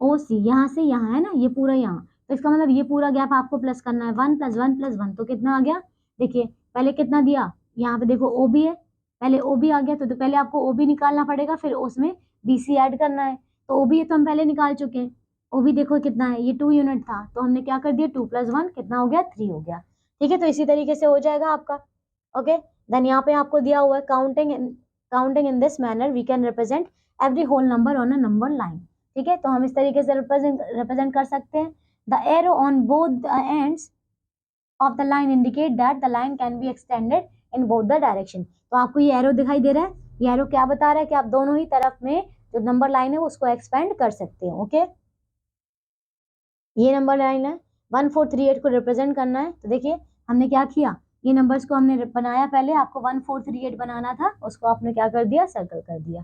OC यहाँ से यहाँ है ना, ये पूरा यहाँ, तो इसका मतलब ये पूरा गैप आपको प्लस करना है। 1 + 1 + 1 तो कितना आ गया? देखिए पहले कितना दिया, यहाँ पे देखो OB है, पहले OB आ गया तो पहले आपको OB निकालना पड़ेगा, फिर उसमें BC ऐड करना है। तो OB तो हम पहले निकाल चुके हैं। OB देखो कितना है? ये 2 यूनिट था, तो हमने क्या कर दिया? 2 + 1 कितना हो गया? 3 हो गया। ठीक है, तो इसी तरीके से हो जाएगा आपका। ओके, देन यहाँ पे आपको दिया हुआ है counting in this manner we can represent every whole number on a number line. ठीक है, तो हम इस तरीके से रिप्रेजेंट कर सकते हैं। The arrow on both the ends of the line indicate that the line can be extended in both the direction. तो आपको ये एरो दिखाई दे रहा है, ये एरो क्या बता रहा है? कि आप दोनों ही तरफ में जो नंबर लाइन है उसको एक्सपेंड कर सकते हैं। ओके, ये नंबर लाइन है, 1438 को रिप्रेजेंट करना है। तो देखिए हमने क्या किया? ये नंबर्स को हमने बनाया, पहले आपको 1438 बनाना था, उसको आपने क्या कर दिया? सर्कल कर दिया।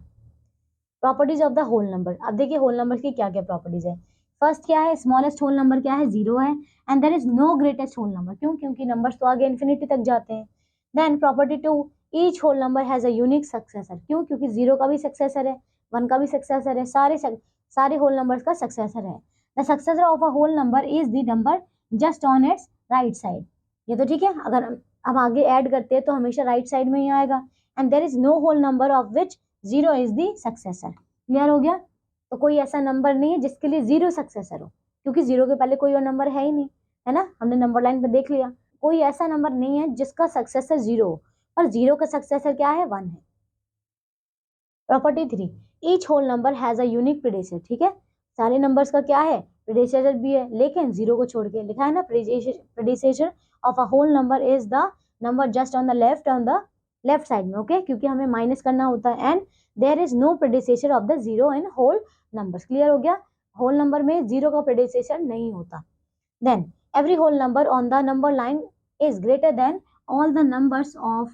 Properties of the whole number. अब देखिए होल नंबर की क्या क्या प्रॉपर्टीज है। फर्स्ट क्या है? स्मॉलेस्ट होल नंबर क्या है? 0 है, and there is no greatest whole number. क्यों? क्योंकि नंबर्स तो आगे इन्फिनिटी तक जाते हैं। Then property 2, each whole number has a unique successor. क्यों? क्योंकि 0 का भी सक्सेसर है, 1 का भी सक्सेसर है, सारे होल नंबर्स का सक्सेसर है। The successor of a whole number is the number just on its right side. ये तो ठीक है। अगर अब आगे ऐड करते हैं तो हमेशा राइट साइड में ही आएगा, and there is no whole number of which 0 is the successor. Clear हो गया? तो कोई ऐसा नंबर नहीं है जिसके लिए 0 सक्सेसर हो, क्योंकि 0 के पहले कोई और नंबर है ही नहीं, है ना, हमने नंबर लाइन पे देख लिया। कोई ऐसा नंबर नहीं है जिसका सक्सेसर 0 हो, और 0 का सक्सेसर क्या है? 1 है। Property 3, each whole number has a unique predecessor. ठीक है, सारे नंबर्स का क्या है? प्रीडिसेसर भी है, लेकिन 0 को छोड़ के लिखा है ना, predecessor of a whole number is the number just on the left side में, ओके, क्योंकि हमें माइनस करना होता है, and there is no predecessor of the 0 in whole numbers. Clear हो गया? होल नंबर में 0 का प्रीडिसेसर नहीं होता। Then every whole number on the number line is greater than all the numbers of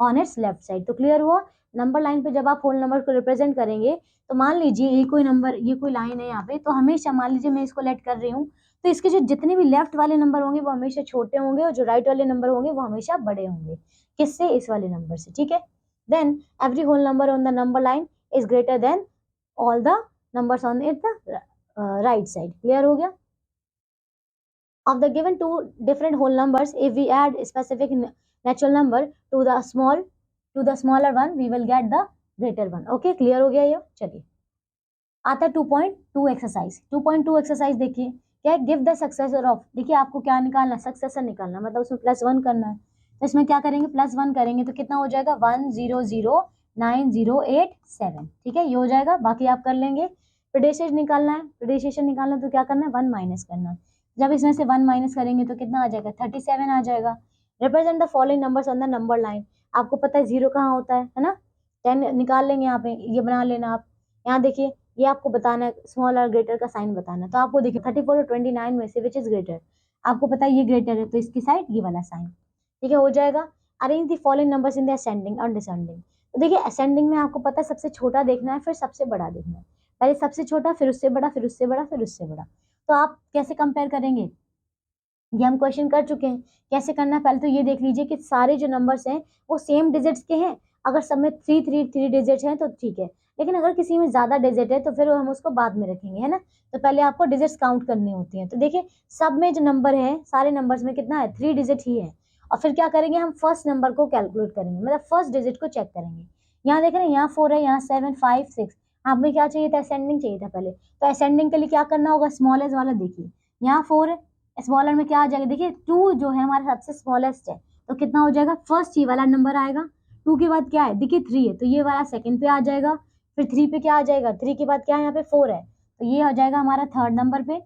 on its left side. तो clear हुआ? Number line पे जब आप होल नंबर को रिप्रेजेंट करेंगे, तो मान लीजिए ये कोई नंबर, ये कोई लाइन है यहाँ पे, तो हमेशा मान लीजिए मैं इसको लेट कर रही हूँ, तो इसके जो जितने भी लेफ्ट वाले नंबर होंगे वो हमेशा छोटे होंगे, और जो राइट वाले नंबर होंगे वो हमेशा बड़े होंगे। किससे? इस वाले नंबर से। ठीक है, then every whole number on the number line is greater than all the numbers on it the right side. Clear हो गया? Of the given two different whole numbers, if we add specific natural number to the smaller one, we will get the greater one. Okay, clear हो गया ये? चलिए आता है 2.2 exercise. 2.2 exercise देखिए क्या है? Give the successor of. देखिए आपको क्या निकालना? सक्सेसर निकालना, मतलब उसमें +1 करना है। तो इसमें क्या करेंगे? +1 करेंगे तो कितना हो जाएगा? 1009087। ठीक है, ये हो जाएगा, बाकी आप कर लेंगे। प्रीडिसेसर निकालना है, प्रीडिसेसर निकालना तो क्या करना है? 1 माइनस करना है। जब इसमें से 1 माइनस करेंगे तो कितना आ जाएगा? 37 आ जाएगा। Represent the following numbers on the number line. आपको पता है 0 कहाँ होता है ना? 10 निकाल लेंगे, यहाँ पे ये बना लेना आप। यहाँ देखिए, ये आपको बताना है, स्मॉल और ग्रेटर का साइन बताना है। तो आपको देखिए 34 और 29 में से विच इज ग्रेटर? आपको पता है ये ग्रेटर है, तो इसकी साइड ये वाला साइन। ठीक है, हो जाएगा। Arrange the following numbers in the ascending और डिसेंडिंग। तो देखिए असेंडिंग में आपको पता है सबसे छोटा देखना है, फिर सबसे बड़ा देखना है। पहले सबसे छोटा, फिर उससे बड़ा, फिर उससे बड़ा, फिर उससे बड़ा। तो आप कैसे कंपेयर करेंगे? ये हम क्वेश्चन कर चुके हैं। कैसे करना है? पहले तो ये देख लीजिए कि सारे जो नंबर्स हैं वो सेम डिजिट्स के हैं। अगर सब में थ्री डिजिट हैं तो ठीक है, लेकिन अगर किसी में ज्यादा डिजिट है तो फिर हम उसको बाद में रखेंगे, है ना। तो पहले आपको डिजिट्स काउंट करनी होती हैं। तो देखिए सब में जो नंबर है, सारे नंबर्स में कितना है? 3 डिजिट ही है। और फिर क्या करेंगे? हम फर्स्ट नंबर को कैलकुलेट करेंगे, मतलब फर्स्ट डिजिट को चेक करेंगे। यहाँ देख रहे हैं, यहाँ 4 है, यहाँ 7, 5, 6। हमें क्या चाहिए था? असेंडिंग चाहिए था पहले। तो असेंडिंग के लिए क्या करना होगा? स्मॉलेस्ट वाला देखिए, यहाँ 4 है, स्मॉलर में क्या आ जाएगा? देखिए 2 जो है हमारा सबसे स्मॉलेस्ट है, तो कितना हो जाएगा? फर्स्ट ही वाला नंबर आएगा। 2 के बाद क्या है? देखिए 3 है, तो ये वाला सेकंड पे आ जाएगा। फिर 3 पे क्या आ जाएगा? 3 के बाद क्या है? यहाँ पे 4 है, तो ये आ जाएगा हमारा थर्ड नंबर पे।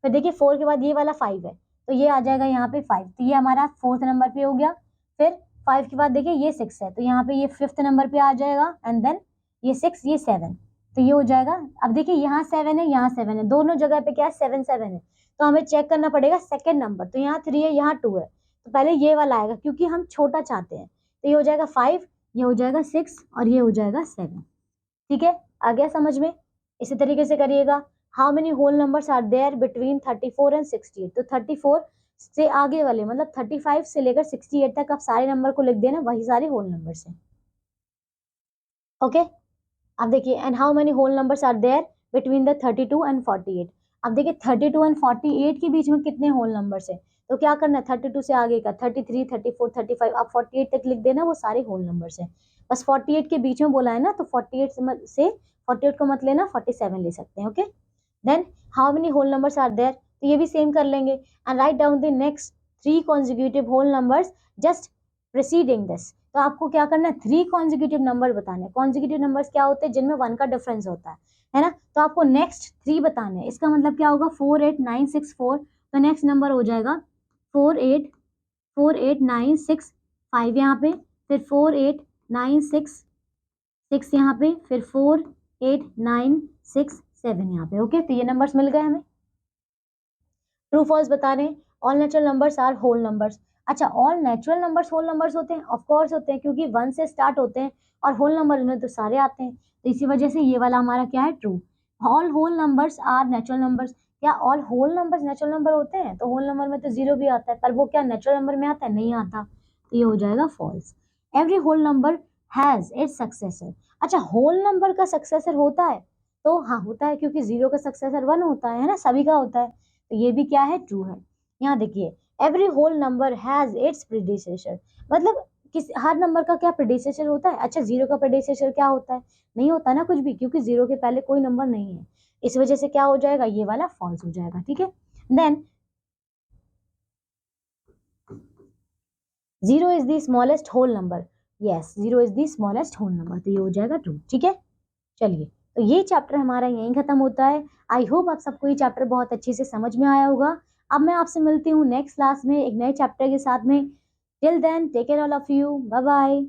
फिर देखिए 4 के बाद ये वाला 5 है, तो ये आ जाएगा यहाँ पे 5, तो ये हमारा फोर्थ नंबर पे हो गया। फिर 5 के बाद देखिए ये 6 है, तो यहाँ पे ये फिफ्थ नंबर पे आ जाएगा, एंड देन ये 6, ये 7, तो ये हो जाएगा। अब देखिए यहाँ 7 है, यहाँ 7 है, दोनों जगह पे क्या है? 7 7 है। तो हमें चेक करना पड़ेगा सेकंड नंबर। तो यहाँ 3 है, यहाँ 2 है, तो पहले ये वाला आएगा क्योंकि हम छोटा चाहते हैं। तो ये हो जाएगा 5, ये हो जाएगा 6, और ये हो जाएगा 7। ठीक है, आ गया समझ में? इसी तरीके से करिएगा। How many whole numbers are there between 34 and 68? तो 34 से आगे वाले, मतलब 35 से लेकर 68 तक आप सारे नंबर को लिख देना, वही सारे होल नंबर्स हैं। ओके, अब देखिए, and how many whole numbers are there between the 32 and 48? अब देखिए 32 एंड 48 के बीच में कितने होल नंबर्स है? तो क्या करना है? 32 से आगे का 33, 34, 35, आप 48 तक लिख देना, वो सारे होल नंबर्स हैं। बस 48 के बीच में बोला है ना, तो 48 से 48 को मत लेना, 47 ले सकते हैं। Okay, then how many whole numbers are there? तो ये भी सेम कर लेंगे, and right down the next 3 consecutive whole numbers just preceding this. तो आपको क्या करना है? 3 कॉन्जिक्यूटिव नंबर बताने। कॉन्जिक्यूटिव नंबर्स क्या होते हैं? जिनमें 1 का डिफरेंस होता है ना। तो आपको नेक्स्ट 3 बताने हैं। इसका मतलब क्या होगा? 4 8 9 6 4, तो नेक्स्ट नंबर हो जाएगा 4 8 4 8 9 6 5 यहाँ पे, फिर 4 8 9 6 6 यहाँ पे, फिर 4 8 9 6 7 यहाँ पे। ओके, तो ये नंबर्स मिल गए हमें। ट्रू फॉल्स बता रहे हैं। All natural numbers are whole numbers. अच्छा, all natural numbers whole numbers होते हैं? ऑफ कोर्स होते हैं, क्योंकि 1 से स्टार्ट होते हैं, और होल नंबर में तो सारे आते हैं, तो इसी वजह से ये वाला हमारा क्या है? True. All whole numbers are natural numbers. क्या all whole numbers natural number होते हैं? तो होल नंबर में तो 0 भी आता है, पर वो क्या नेचुरल नंबर में आता है? नहीं आता, तो ये हो जाएगा false. Every whole number has its successor. अच्छा, होल नंबर का सक्सेसर होता है? तो हाँ होता है, क्योंकि 0 का सक्सेसर 1 होता है ना, सभी का होता है, तो ये भी क्या है? ट्रू है। यहाँ देखिए, every whole number has its predecessor, मतलब किस हर नंबर का क्या प्रीडिसेसर होता है? अच्छा, जीरो का प्रीडिसेसर क्या होता है? नहीं होता ना कुछ भी, क्योंकि जीरो के पहले कोई नंबर नहीं है, इस वजह से क्या हो जाएगा, ये वाला फॉल्स हो जाएगा, ठीक है। Then zero is the smallest whole number, yes zero is the smallest whole number, तो ये हो जाएगा ट्रू, ठीक है। चलिए, तो ये चैप्टर हमारा यहीं खत्म होता है। आई होप आप सबको ये चैप्टर बहुत अच्छे से समझ में आया होगा। अब मैं आपसे मिलती हूँ नेक्स्ट क्लास में एक नए चैप्टर के साथ में। Till then take care all of you, bye bye.